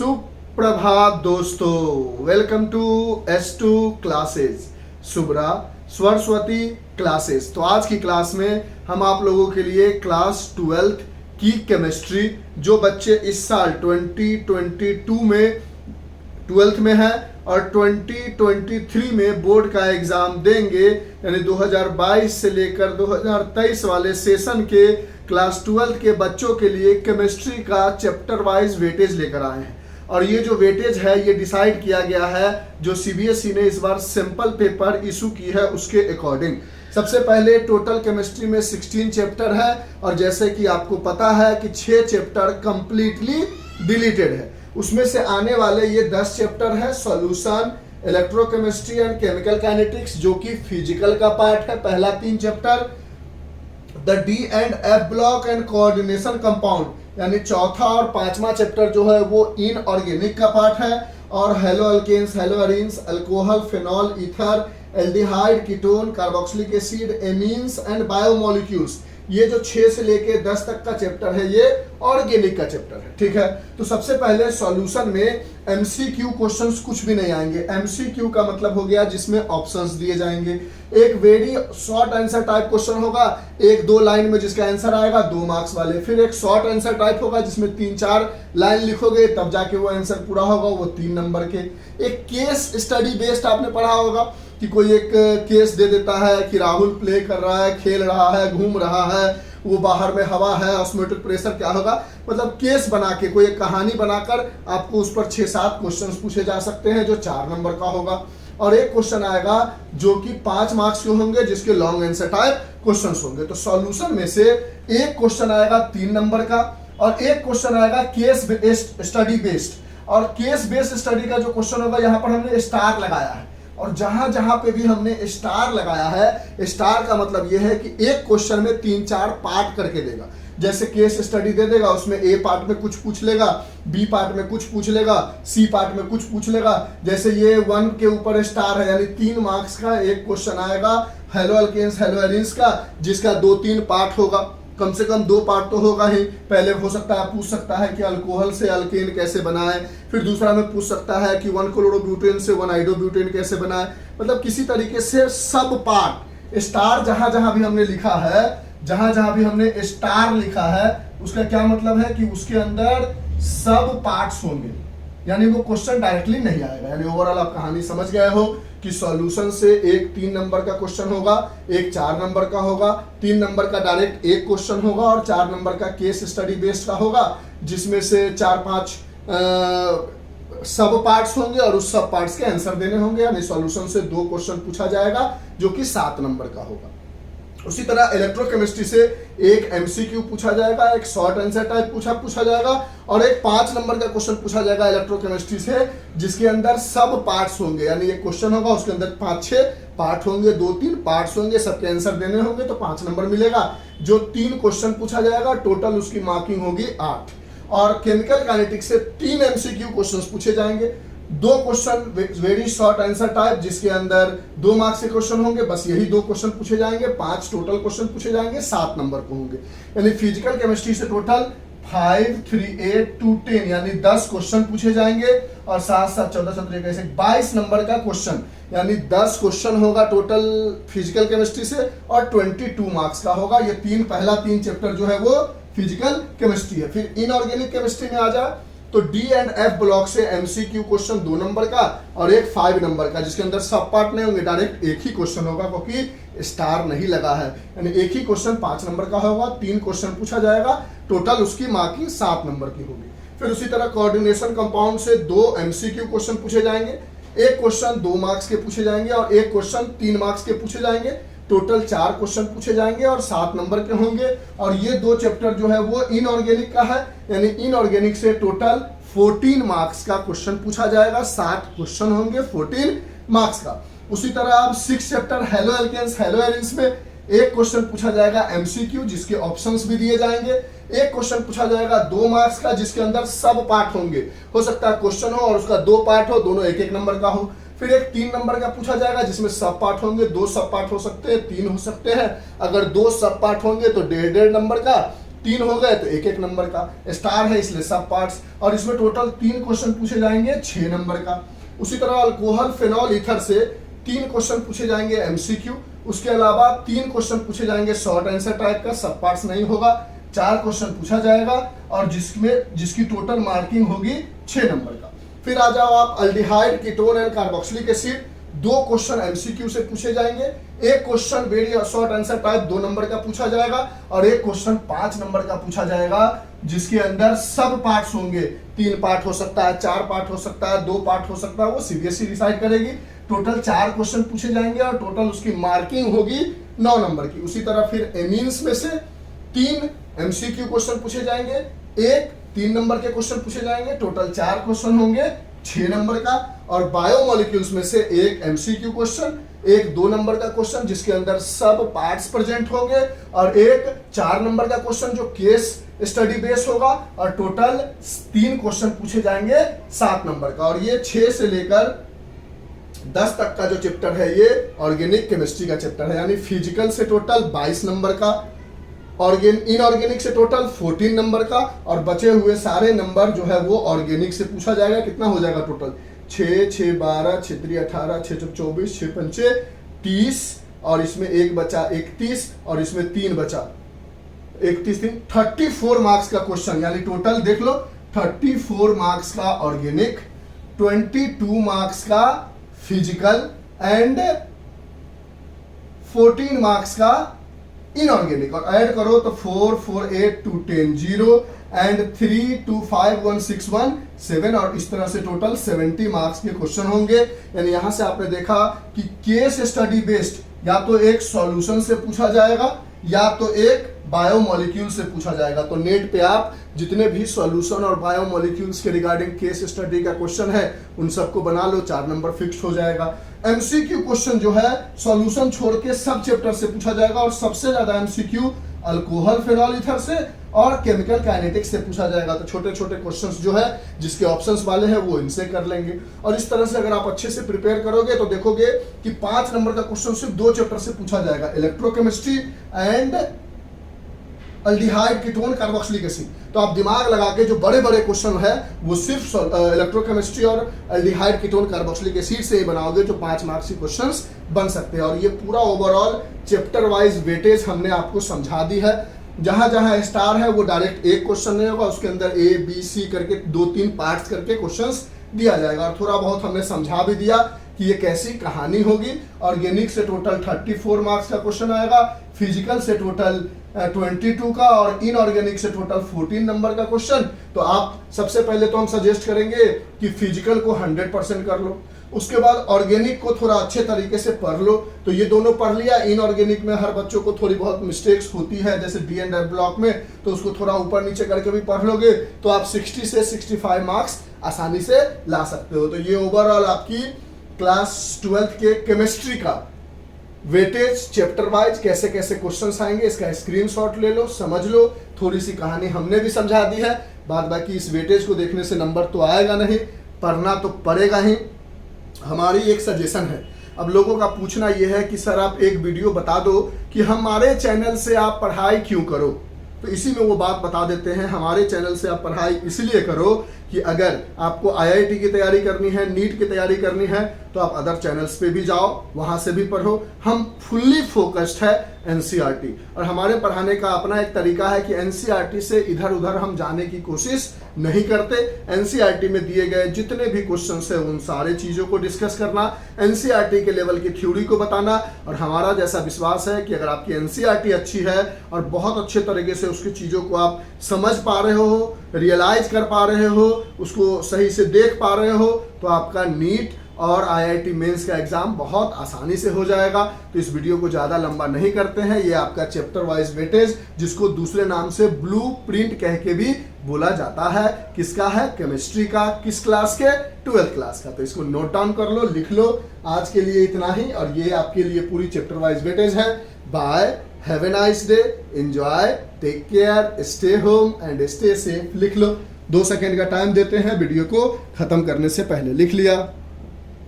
सुप्रभात दोस्तों, welcome to S2 classes, Subra Saraswati classes. तो आज की क्लास में हम आप लोगों के लिए क्लास 12th की केमिस्ट्री, जो बच्चे इस साल 2022 में 12th में है और 2023 में बोर्ड का एग्जाम देंगे, यानी 2022 से लेकर 2023 वाले सेशन के क्लास 12th के बच्चों के लिए केमिस्ट्री का चैप्टर वाइज वेटेज लेकर आए हैं। और ये जो वेटेज है ये डिसाइड किया गया है जो CBSE ने इस बार सिंपल पेपर इशू की है उसके अकॉर्डिंग। सबसे पहले टोटल केमिस्ट्री में 16 चैप्टर है और जैसे कि आपको पता है कि 6 चैप्टर कंप्लीटली डिलीटेड है। उसमें से आने वाले ये 10 चैप्टर है solution, electrochemistry and chemical kinetics, जो कि फिजिकल का पार्ट है पहला 3 chapter. The D and F block and coordination compound, यानी चौथा और पांचवा चैप्टर जो है वो इनऑर्गेनिक का पार्ट है। और haloalkanes, haloarenes, alcohol, phenol, ether, aldehyde, ketone, carboxylic acid, amines and biomolecules, ये जो 6 से लेके 10 तक का चैप्टर है ये ऑर्गेनिक का चैप्टर है। ठीक है, तो सबसे पहले सॉल्यूशन में MCQ क्वेश्चंस कुछ भी नहीं आएंगे। MCQ का मतलब हो गया जिसमें ऑप्शंस दिए जाएंगे। एक very short answer type question होगा, 1-2 लाइन में जिसका आंसर आएगा 2 मार्क्स वाले। फिर एक शॉर्ट आंसर टाइप होगा जिसमें 3-4 लाइन लिखोगे तब जाके वो आंसर पूरा होगा, वो 3 नंबर के। एक केस स्टडी बेस्ड आपने पढ़ा होगा कि कोई एक केस दे देता है कि राहुल प्ले कर रहा है, खेल रहा है, घूम रहा है, वो बाहर में हवा है, ऑस्मोटिक प्रेशर क्या होगा, मतलब केस बना के कोई एक कहानी बनाकर आपको उस पर 6-7 क्वेश्चंस पूछे जा सकते हैं जो 4 नंबर का होगा। और एक क्वेश्चन आएगा जो कि 5 मार्क्स के होंगे जिसके लॉन्ग आंसर टाइप क्वेश्चंस होंगे। तो सॉल्यूशन में से एक क्वेश्चन आएगा 3 नंबर का और एक क्वेश्चन आएगा केस बेस्ड स्टडी बेस्ड। और केस बेस्ड स्टडी का जो क्वेश्चन होगा यहाँ पर हमने स्टार लगाया है और जहां जहां पे भी हमने स्टार लगाया है, स्टार का मतलब यह है कि एक क्वेश्चन में 3-4 पार्ट करके देगा। जैसे केस स्टडी दे देगा, उसमें A पार्ट में कुछ पूछ लेगा, B पार्ट में कुछ पूछ लेगा, C पार्ट में कुछ पूछ लेगा। जैसे ये 1 के ऊपर स्टार है, यानी 3 मार्क्स का एक क्वेश्चन आएगा हेलो अल्केन्स, हेलो एरीन्स का, जिसका 2-3 पार्ट होगा, कम से कम 2 पार्ट तो होगा ही। पहले हो सकता है पूछ सकता है कि अल्कोहल से अल्केन कैसे बनाए, फिर दूसरा में पूछ सकता है कि 1 क्लोरोब्यूटेन से 1 आइडोब्यूटेन कैसे बनाए। मतलब किसी तरीके से सब पार्ट स्टार जहां जहां भी हमने लिखा है, जहां जहां भी हमने स्टार लिखा है, उसका क्या मतलब है कि उसके अंदर सब पार्ट्स होंगे, यानी वो क्वेश्चन डायरेक्टली नहीं आएगा। यानी ओवरऑल आप कहानी समझ गए हो कि सॉल्यूशन से एक 3 नंबर का क्वेश्चन होगा, एक 4 नंबर का होगा, 3 नंबर का डायरेक्ट एक क्वेश्चन होगा और 4 नंबर का केस स्टडी बेस्ड का होगा, जिसमें से 4-5 सब पार्ट्स होंगे और उस सब पार्ट्स के आंसर देने होंगे। यानी सॉल्यूशन से 2 क्वेश्चन पूछा जाएगा जो कि 7 नंबर का होगा। उसी तरह इलेक्ट्रोकेमिस्ट्री से एक MCQ पूछा जाएगा, एक शॉर्ट आंसर टाइप पूछा जाएगा और एक 5 नंबर का क्वेश्चन पूछा जाएगा इलेक्ट्रोकेमिस्ट्री से, जिसके अंदर सब पार्ट्स होंगे। यानी एक क्वेश्चन होगा उसके अंदर 5-6 पार्ट होंगे, 2-3 पार्ट्स होंगे, सबके आंसर देने होंगे तो 5 नंबर मिलेगा। जो 3 क्वेश्चन पूछा जाएगा टोटल उसकी मार्किंग होगी 8। और केमिकल काइनेटिक्स से 3 MCQ क्वेश्चन पूछे जाएंगे, 2 question very short answer type जिसके अंदर 2 मार्क्स के क्वेश्चन होंगे, बस यही 2 क्वेश्चन पूछे जाएंगे। 5 टोटल क्वेश्चन पूछे जाएंगे, 7 नंबर को होंगे। यानी फिजिकल केमिस्ट्री से टोटल 5, 3, 8, 2, 10 यानी 10 क्वेश्चन पूछे जाएंगे और 7-7, 14, 22 नंबर का क्वेश्चन, यानी 10 क्वेश्चन होगा टोटल फिजिकल केमिस्ट्री से और 22 मार्क्स का होगा। ये पहला 3 चैप्टर जो है वो फिजिकल केमिस्ट्री है। फिर इनऑर्गेनिक केमिस्ट्री में आ जाए तो D एंड F ब्लॉक से MCQ क्वेश्चन 2 नंबर का और एक 5 नंबर का, जिसके अंदर सब पार्ट नहीं होंगे, डायरेक्ट एक ही क्वेश्चन होगा क्योंकि स्टार नहीं लगा है। यानी एक ही क्वेश्चन 5 नंबर का होगा, 3 क्वेश्चन पूछा जाएगा, टोटल उसकी मार्किंग 7 नंबर की होगी। फिर उसी तरह कोऑर्डिनेशन कंपाउंड से 2 MCQ क्वेश्चन पूछे जाएंगे, एक क्वेश्चन 2 मार्क्स के पूछे जाएंगे और एक क्वेश्चन 3 मार्क्स के पूछे जाएंगे। टोटल 4 क्वेश्चन पूछे जाएंगे और 7 नंबर के होंगे। और ये 2 चैप्टर जो है वो इनऑर्गेनिक का है, यानी इनऑर्गेनिक से टोटल 14 मार्क्स का क्वेश्चन पूछा जाएगा। 7 क्वेश्चन होंगे 14 मार्क्स का। उसी तरह अब 6 chapter haloalkanes, haloarenes में एक क्वेश्चन पूछा जाएगा MCQ जिसके ऑप्शंस भी दिए जाएंगे। एक क्वेश्चन पूछा जाएगा 2 मार्क्स का जिसके अंदर सब पार्ट होंगे, हो सकता है क्वेश्चन हो और उसका 2 पार्ट हो, दोनों 1-1 नंबर का हो। फिर एक 3 नंबर का पूछा जाएगा जिसमें सब पार्ट होंगे, 2 सब पार्ट हो सकते हैं, 3 हो सकते हैं। अगर 2 सब पार्ट होंगे तो 1.5 नंबर का, तीन हो गए तो एक एक नंबर का, स्टार है इसलिए सब पार्ट्स, और इसमें टोटल 3 क्वेश्चन पूछे जाएंगे 6 नंबर का। उसी तरह अल्कोहल फेनॉल ईथर से 3 क्वेश्चन पूछे जाएंगे एमसीक्यू। उसके अलावा 3 क्वेश्चन पूछे जाएंगे शॉर्ट आंसर टाइप का, सब पार्ट्स नहीं होगा, 4 क्वेश्चन पूछा जाएगा और जिसकी टोटल मार्किंग होगी 6 नंबर का। फिर आ जाओ आप aldehyde, ketone and carboxylic acid, 2 question MCQ से पूछे जाएंगे, 1 question very short answer type 2 number का पूछा जाएगा और 1 क्वेश्चन 5 नंबर का पूछा जाएगा जिसके अंदर सब पार्ट्स होंगे। 3 पार्ट हो सकता है, 4 पार्ट हो सकता है, 2 पार्ट हो सकता है, वो सीबीएसई डिसाइड करेगी। टोटल 4 क्वेश्चन पूछे जाएंगे और टोटल उसकी मार्किंग होगी 9 नंबर की। उसी तरह फिर एमीन्स में से 3 एमसीक्यू क्वेश्चन पूछे जाएंगे, 1 3 नंबर के क्वेश्चन पूछे जाएंगे, टोटल 4 क्वेश्चन होंगे 6 नंबर का। और बायोमोलिक्यूल्स में से 1 एमसीक्यू क्वेश्चन, 1 2 नंबर का क्वेश्चन जिसके अंदर सब पार्ट्स प्रेजेंट होंगे और 1 4 नंबर का क्वेश्चन जो केस स्टडी बेस होगा, और टोटल 3 क्वेश्चन पूछे जाएंगे 7 नंबर का। और ये 6 से लेकर 10 तक का जो चैप्टर है ये ऑर्गेनिक केमिस्ट्री का चैप्टर है, यानी फिजिकल से टोटल 22 नंबर का, इनऑर्गेनिक से टोटल 14 नंबर का, और बचे हुए सारे नंबर जो है वो ऑर्गेनिक से पूछा जाएगा। कितना हो जाएगा टोटल? 6 6 12 6 3 18 6 4 24 6 5 30 और इसमें 1 बचा 31 और इसमें 3 बचा 31 3 34 मार्क्स का क्वेश्चन, यानी टोटल देख लो 34 मार्क्स का ऑर्गेनिक, 22 मार्क्स का फिजिकल एंड 14 मार्क्स का इनऑर्गेनिक। और ऐड करो तो 4 4 8 2 10 0 एंड 3 2 5 1 6 1 7 और इस तरह से टोटल 70 मार्क्स के क्वेश्चन होंगे। यानी यहां से आपने देखा कि केस स्टडी बेस्ड या तो एक सॉल्यूशन से पूछा जाएगा या तो एक बायोमोलिक्यूल से पूछा जाएगा। तो नेट पे आप जितने भी सॉल्यूशन और बायोमोलिक्यूल्स के रिगार्डिंग केस स्टडी का क्वेश्चन है उन सबको बना लो, 4 नंबर फिक्स हो जाएगा। एमसीक्यू क्वेश्चन जो है सॉल्यूशन छोड़ के सब चैप्टर से पूछा जाएगा और सबसे ज्यादा एमसीक्यू अल्कोहल फेनॉल ईथर से और केमिकल काइनेटिक्स से पूछा जाएगा। तो छोटे छोटे क्वेश्चंस जो है जिसके ऑप्शंस वाले हैं वो इनसे कर लेंगे। और इस तरह से अगर आप अच्छे से प्रिपेयर करोगे तो देखोगे कि 5 नंबर का क्वेश्चन सिर्फ 2 चैप्टर से पूछा जाएगा, electrochemistry and aldehyde, ketone, carboxylic acid. तो आप दिमाग लगा के जो बड़े बड़े क्वेश्चन है वो सिर्फ इलेक्ट्रोकेमिस्ट्री और अल्डिहाइड, कीटोन, कार्बोक्सिलिक एसिड से ही बनाओगे जो 5 मार्क्स के क्वेश्चंस बन सकते हैं। और ये पूरा ओवरऑल चैप्टर वाइज वेटेज हमने आपको समझा दी है। जहां जहां स्टार है वो डायरेक्ट एक क्वेश्चन नहीं होगा, उसके अंदर ए बी सी करके 2-3 पार्ट्स करके क्वेश्चंस दिया जाएगा। और थोड़ा बहुत हमने समझा भी दिया कि ये कैसी कहानी होगी। ऑर्गेनिक से टोटल 34 मार्क्स का क्वेश्चन आएगा, फिजिकल से टोटल 22 का और इनऑर्गेनिक से टोटल 14 नंबर का क्वेश्चन। तो आप सबसे पहले तो हम सजेस्ट करेंगे कि फिजिकल को 100% कर लो, उसके बाद ऑर्गेनिक को थोड़ा अच्छे तरीके से पढ़ लो। तो ये दोनों पढ़ लिया। इनऑर्गेनिक में हर बच्चों को थोड़ी बहुत मिस्टेक्स होती है, जैसे डी एंड एफ ब्लॉक में, तो उसको थोड़ा ऊपर नीचे करके भी पढ़ लोगे तो आप 60 से 65 मार्क्स आसानी से ला सकते हो। तो ये ओवरऑल आपकी क्लास 12th के केमिस्ट्री का वेटेज चैप्टर वाइज कैसे कैसे क्वेश्चंस आएंगे इसका स्क्रीनशॉट ले लो, समझ लो। थोड़ी सी कहानी हमने भी समझा दी है, बाद बाकी इस वेटेज को देखने से नंबर तो आएगा नहीं, पढ़ना तो पड़ेगा ही। हमारी एक सजेशन है, अब लोगों का पूछना यह है कि सर आप एक वीडियो बता दो कि हमारे चैनल से आप पढ़ाई क्यों करो। तो इसी में वो बात बता देते हैं, हमारे चैनल से आप पढ़ाई इसलिए करो कि अगर आपको आईआईटी की तैयारी करनी है, नीट की तैयारी करनी है तो आप अदर चैनल्स पे भी जाओ, वहां से भी पढ़ो। हम फुल्ली फोकस्ड है एनसीईआरटी और हमारे पढ़ाने का अपना एक तरीका है कि एनसीईआरटी से इधर उधर हम जाने की कोशिश नहीं करते। एनसीईआरटी में दिए गए जितने भी क्वेश्चंस है उन सारे चीजों को डिस्कस करना, एनसीईआरटी के लेवल की थ्योरी को बताना। और हमारा जैसा विश्वास है कि अगर आपकी एनसीईआरटी अच्छी है और बहुत अच्छे तरीके से उसकी चीजों को आप समझ पा रहे हो, रियलाइज कर पा रहे हो, उसको सही से देख पा रहे हो, तो आपका नीट और आईआईटी मेंस का एग्जाम बहुत आसानी से हो जाएगा। तो इस वीडियो को ज़्यादा लंबा नहीं करते हैं, ये आपका चैप्टर वाइज वेटेज जिसको दूसरे नाम से ब्लू प्रिंट कह के भी बोला जाता है, किसका है? केमिस्ट्री का। किस क्लास के? 12th क्लास का। तो इसको नोट डाउन कर लो, लिख लो। आज के लिए इतना ही और ये आपके लिए पूरी चैप्टर वाइज वेटेज है। Bye, have a nice day, enjoy, take care, stay home and stay safe. लिख लो, 2 सेकेंड का टाइम देते हैं वीडियो को खत्म करने से पहले। लिख लिया?